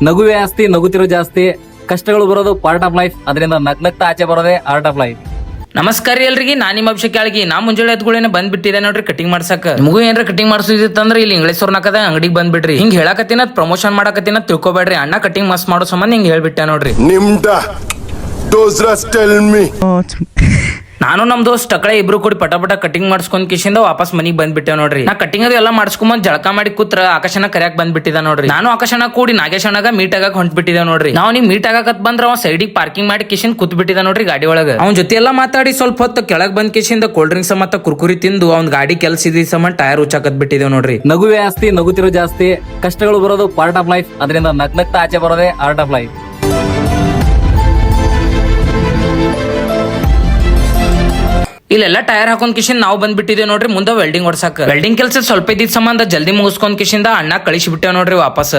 ನಗುವೆ ಆಸ್ತಿ, ನಗುತ್ತಿರೋ ಜಾಸ್ತಿ. ಕಷ್ಟಗಳು ಬರೋದು ಪಾರ್ಟ್ ಆಫ್ ಲೈಫ್. ಅದರಿಂದ ನಗ್ನಗ್ತಾ ಆಚೆ ಬರೋದೇ ಆರ್ಟ್ ಆಫ್ ಲೈಫ್. ನಮಸ್ಕಾರ ಎಲ್ರಿಗೆ, ನಾನ್ ನಿಮ್ಮ ಅಭಿಷೇಕ್ ಯಾಳಗಿ. ನಾ ಮುಂಜಾನೆ ಎದ್ಗಳೇನೆ ಬಂದ್ಬಿಟ್ಟಿದೆ ನೋಡ್ರಿ ಕಟಿಂಗ್ ಮಾಡ್ಸಕ್. ನಿಮಗೂ ಏನ್ರ ಕಟಿಂಗ್ ಮಾಡ್ಸೋದಿತ್ತಂದ್ರೆ ಇಲ್ಲಿ ಇಂಗ್ಲೇಶ್ವರ್ ನಾಕದ ಅಂಗಡಿಗೆ ಬಂದ್ಬಿಡ್ರಿ. ಹಿಂಗ್ ಹೇಳಕತ್ತಿನ ಪ್ರಮೋಷನ್ ಮಾಡಕತ್ತಿನ ತಿಳ್ಕೊಬೇಡ್ರಿ. ಅಣ್ಣ ಕಟಿಂಗ್ ಮಸ್ತ್ ಮಾಡೋ ಸಂಬಂಧ ಹಿಂಗ್ ಹೇಳ್ಬಿಟ್ಟೆ ನೋಡ್ರಿ. ನಾನು ನಮ್ ದೋಸ್ತ್ ಟಕಳೆ ಇಬ್ರು ಕೂಡಿ ಪಟ ಕಟಿಂಗ್ ಮಾಡ್ಸ್ಕೊಂಡ್ ಕಿಶಿಂದ ವಾಪಸ್ ಮನಿಗ್ ಬಂದ್ಬಿಟ್ಟೆ ನೋಡ್ರಿ. ನಾ ಕಟಿಂಗ್ ಅದು ಎಲ್ಲ ಮಾಡ್ಸ್ಕೊಂಡ್ ಜಳಕ ಮಾಡಿ ಕೂತ್ರ ಆಕಾಶನ ಕರ್ಯಾಕ್ ಬಂದ್ಬಿಟ್ಟಿದ ನೋಡ್ರಿ. ನಾನು ಆಕಾಶನ ಕೂಡಿ ನಾಗೇಶನಾಗ ಮೀಟ್ ಆಗಕ್ ಹೊಂಟ್ಬಿಟ್ಟಿದೆ ನೋಡ್ರಿ. ನಾವ್ ನೀವ್ ಮೀಟ್ ಆಗಕತ್ ಬಂದ್ರ ಅವ್ ಸೈಡಿಗೆ ಪಾರ್ಕಿಂಗ್ ಮಾಡಿ ಕಿಶಿನ್ ಕೂತ್ ಬಿಟ್ಟಿದ ನೋಡ್ರಿ ಗಾಡಿ ಒಳಗ. ಅವ್ನ ಜೊತೆ ಎಲ್ಲ ಮಾತಾಡಿ ಸ್ವಲ್ಪ ಹೊತ್ತು ಕೆಳಗ್ ಬಂದ್ ಕಿಶಿಂದ ಕೋಲ್ಡ್ ಡ್ರಿಂಕ್ಸ್ ಮತ್ತೆ ಕುರ್ಕುರಿ ತಿಂದು ಅವ್ನ ಗಾಡಿ ಕೆಲ್ಸ ಇದ್ದ ಸಂಬಂಧ ಟೈರ್ ಉಚ್ಚಾಕತ್ ಬಿಟ್ಟಿದೇವ್ ನೋಡ್ರಿ. ನಗುವೆ ಆಸ್ತಿ, ನಗುತ್ತಿರೋ ಜಾಸ್ತಿ. ಕಷ್ಟಗಳು ಬರೋದು ಪಾರ್ಟ್ ಆಫ್ ಲೈಫ್. ಅದರಿಂದ ನಗ್ನಗ್ತಾ ಆಚೆ ಬರೋದೇ ಆರ್ಟ್ ಆಫ್ ಲೈಫ್. ಇಲ್ಲೆಲ್ಲ ಟೈರ್ ಹಾಕೊಂಡ್ ಕಿಶನ್ ನಾವು ಬಂದ್ಬಿಟ್ಟಿದ್ದೇವೆ ನೋಡ್ರಿ ಮುಂದೆ ವೆಲ್ಡಿಂಗ್ ಹೊಡ್ಸಕ್. ವೆಲ್ಡಿಂಗ್ ಕೆಲಸ ಸ್ವಲ್ಪ ಇದ್ದಿದ್ ಸಂಬಂಧ ಜಲ್ದಿ ಮುಗಿಸ್ಕೊಂಡ್ ಕಿಶಿಂದ ಅಣ್ಣ ಕಳಿಸಿ ಬಿಟ್ಟೇವ್ ನೋಡ್ರಿ ವಾಪಸ್.